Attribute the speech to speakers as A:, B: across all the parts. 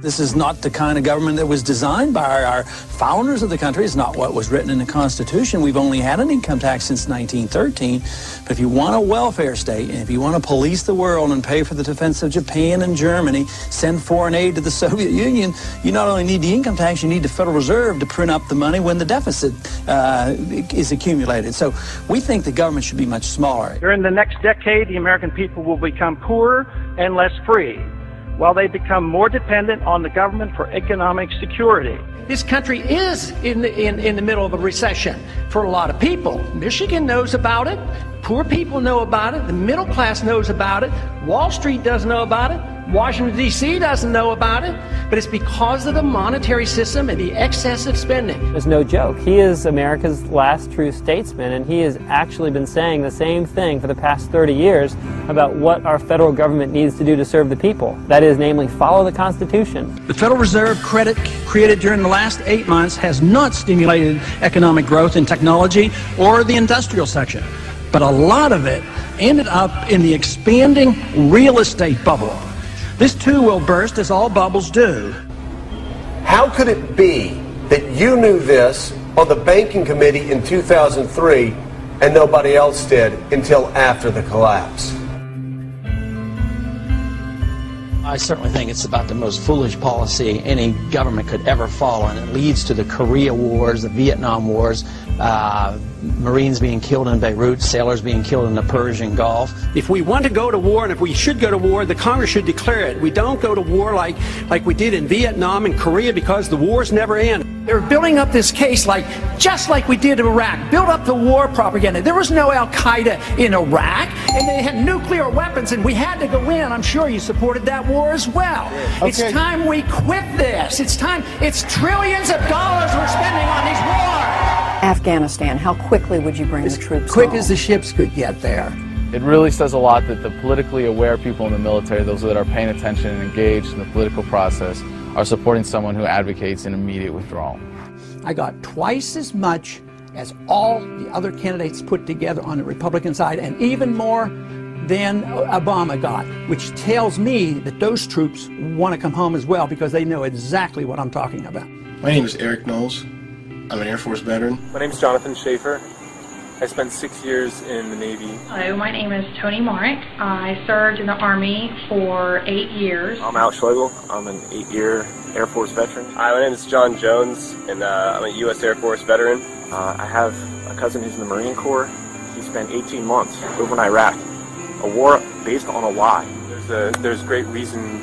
A: This is not the kind of government that was designed by our founders of the country. It's not what was written in the Constitution. We've only had an income tax since 1913. But if you want a welfare state, and if you want to police the world and pay for the defense of Japan and Germany, send foreign aid to the Soviet Union, you not only need the income tax, you need the Federal Reserve to print up the money when the deficit is accumulated. So we think the government should be much smaller.
B: During the next decade, the American people will become poorer and less free, while they become more dependent on the government for economic security.
C: This country is in the middle of a recession for a lot of people. Michigan knows about it. Poor people know about it. The middle class knows about it. Wall Street doesn't know about it. Washington, D.C. doesn't know about it. But it's because of the monetary system and the excessive spending.
D: It's no joke. He is America's last true statesman, and he has actually been saying the same thing for the past 30 years about what our federal government needs to do to serve the people. That is, namely, follow the Constitution.
A: The Federal Reserve credit created during the last 8 months has not stimulated economic growth in technology or the industrial section. But a lot of it ended up in the expanding real estate bubble. This too will burst, as all bubbles do.
E: How could it be that you knew this on the banking committee in 2003 and nobody else did until after the collapse?
F: I certainly think it's about the most foolish policy any government could ever follow, and it leads to the Korea Wars, the Vietnam Wars, Marines being killed in Beirut, sailors being killed in the Persian Gulf.
C: If we want to go to war, and if we should go to war, the Congress should declare it. We don't go to war like we did in Vietnam and Korea, because the wars never end. They're building up this case just like we did in Iraq. Build up the war propaganda. There was no Al-Qaeda in Iraq, and they had nuclear weapons, and we had to go in. I'm sure you supported that war as well. Okay. It's time we quit this. It's time. It's trillions of dollars we're spending on these wars.
G: Afghanistan, how quickly would you bring the troops
C: quick
G: home?
C: As the ships could get there.
H: It really says a lot that the politically aware people in the military, those that are paying attention and engaged in the political process, are supporting someone who advocates an immediate withdrawal.
C: I got twice as much as all the other candidates put together on the Republican side, and even more than Obama got, which tells me that those troops want to come home as well, because they know exactly what I'm talking about.
I: My name is Eric Knowles. I'm an Air Force veteran.
J: My name is Jonathan Schaefer. I spent 6 years in the Navy.
K: Hello, my name is Tony Marek. I served in the Army for 8 years.
J: I'm Al Schlegel. I'm an 8-year Air Force veteran. Hi, my name is John Jones, and I'm a U.S. Air Force veteran. I have a cousin who's in the Marine Corps. He spent 18 months over in Iraq. A war based on a lie. There's great reason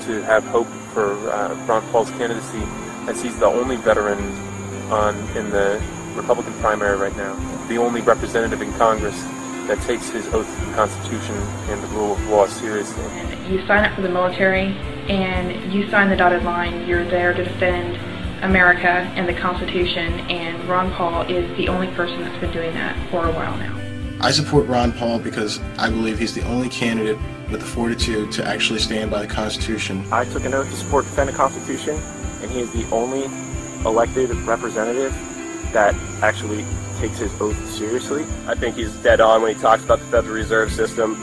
J: to have hope for Ron Paul's candidacy, as he's the only veteran in the Republican primary right now, the only representative in Congress that takes his oath to the Constitution and the rule of law seriously.
K: You sign up for the military and you sign the dotted line. You're there to defend America and the Constitution, and Ron Paul is the only person that's been doing that for a while now.
I: I support Ron Paul because I believe he's the only candidate with the fortitude to actually stand by the Constitution.
J: I took an oath to support and defend the Constitution, and he is the only elected representative that actually takes his oath seriously. I think he's dead on when he talks about the Federal Reserve System.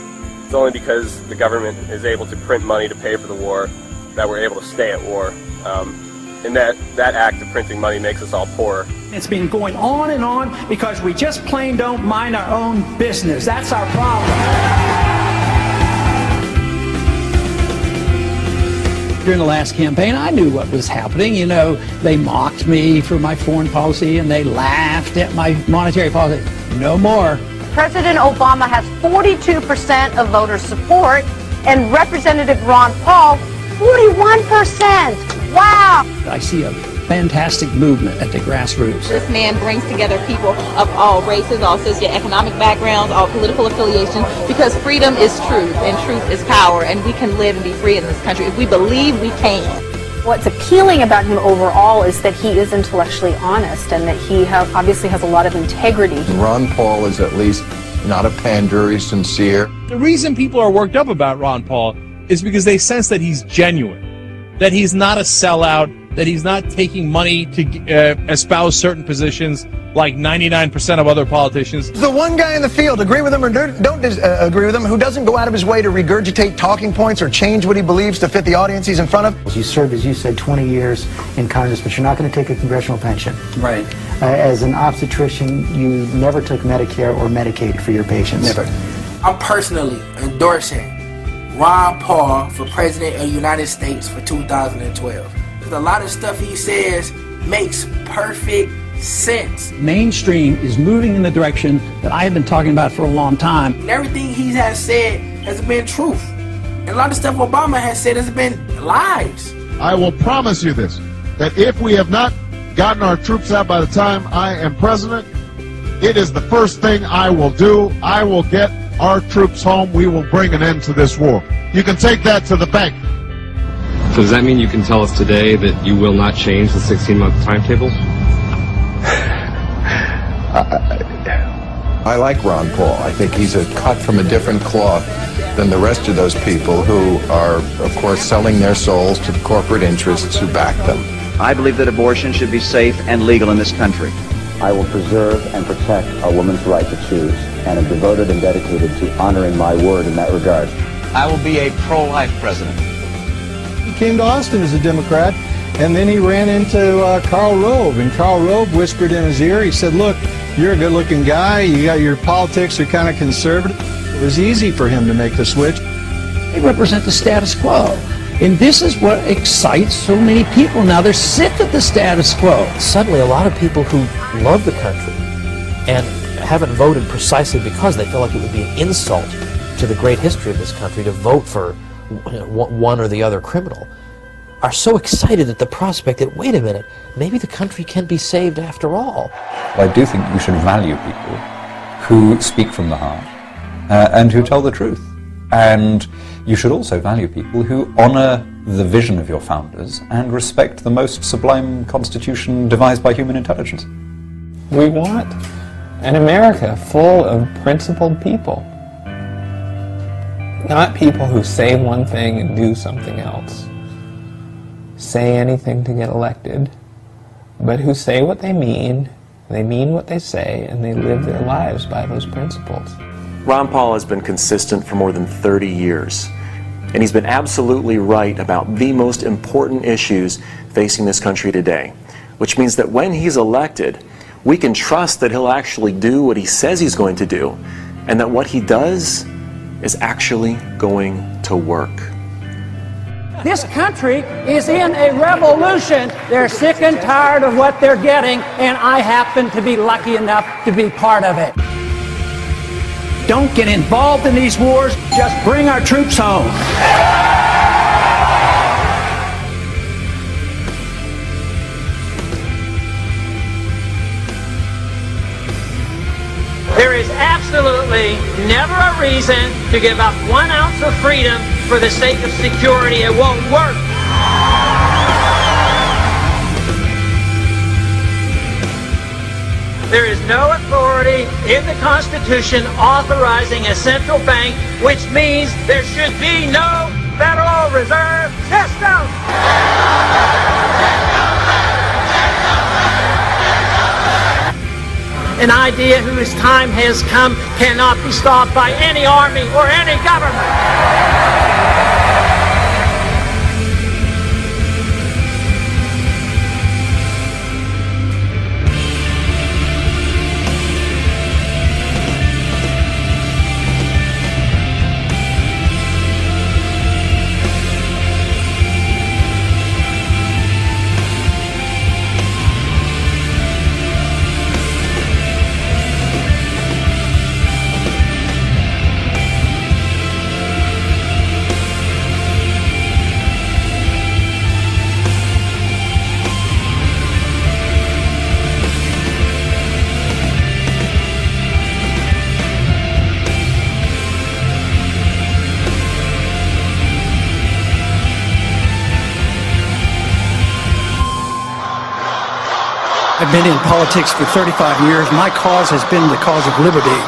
J: It's only because the government is able to print money to pay for the war that we're able to stay at war. And that act of printing money makes us all poorer.
C: It's been going on and on because we just plain don't mind our own business. That's our problem. During the last campaign, I knew what was happening. You know, they mocked me for my foreign policy and they laughed at my monetary policy. No more.
G: President Obama has 42% of voter support, and Representative Ron Paul, 41%. Wow!
C: I see a fantastic movement at the grassroots.
L: This man brings together people of all races, all socioeconomic backgrounds, all political affiliations, because freedom is truth and truth is power, and we can live and be free in this country if we believe we can.
G: What's appealing about him overall is that he is intellectually honest and that he obviously has a lot of integrity.
M: Ron Paul is at least not a panderer, he's sincere.
N: The reason people are worked up about Ron Paul is because they sense that he's genuine, that he's not a sellout, that he's not taking money to espouse certain positions, like 99% of other politicians.
O: The one guy in the field, agree with him or don't agree with him, who doesn't go out of his way to regurgitate talking points or change what he believes to fit the audience he's in front of.
P: You served, as you said, 20 years in Congress, but you're not going to take a congressional pension.
A: Right.
P: As an obstetrician, you never took Medicare or Medicaid for your patients.
A: Never.
Q: I'm personally endorsing Ron Paul for President of the United States for 2012. Because a lot of stuff he says makes perfect sense.
A: Mainstream is moving in the direction that I have been talking about for a long time.
Q: And everything he has said has been truth. And a lot of stuff Obama has said has been lies.
R: I will promise you this, that if we have not gotten our troops out by the time I am president, it is the first thing I will do. I will get our troops home. We will bring an end to this war. You can take that to the bank.
S: So does that mean you can tell us today that you will not change the 16-month timetable?
M: I like Ron Paul. I think he's a cut from a different cloth than the rest of those people who are, of course, selling their souls to the corporate interests who back them.
T: I believe that abortion should be safe and legal in this country.
U: I will preserve and protect a woman's right to choose, and am devoted and dedicated to honoring my word in that regard.
T: I will be a pro-life president.
V: He came to Austin as a Democrat, and then he ran into Karl Rove, and Karl Rove whispered in his ear, he said, look, you're a good-looking guy, your politics are kind of conservative. It was easy for him to make the switch.
A: They represent the status quo. And this is what excites so many people now. They're sick of the status quo.
W: Suddenly, a lot of people who love the country and haven't voted precisely because they feel like it would be an insult to the great history of this country to vote for one or the other criminal are so excited at the prospect that, wait a minute, maybe the country can be saved after all.
X: I do think you should value people who speak from the heart and who tell the truth. And you should also value people who honor the vision of your founders and respect the most sublime constitution devised by human intelligence.
D: We want an America full of principled people. Not people who say one thing and do something else. Say anything to get elected, but who say what they mean what they say, and they live their lives by those principles.
J: Ron Paul has been consistent for more than 30 years, and he's been absolutely right about the most important issues facing this country today, which means that when he's elected, we can trust that he'll actually do what he says he's going to do, and that what he does is actually going to work.
Y: This country is in a revolution. They're sick and tired of what they're getting, and I happen to be lucky enough to be part of it. Don't get involved in these wars. Just bring our troops home.
Z: There is absolutely never a reason to give up 1 ounce of freedom for the sake of security. It won't work. There is no authority in the Constitution authorizing a central bank, which means there should be no Federal Reserve System. An idea whose time has come cannot be stopped by any army or any government.
Y: I've been in politics for 35 years. My cause has been the cause of liberty.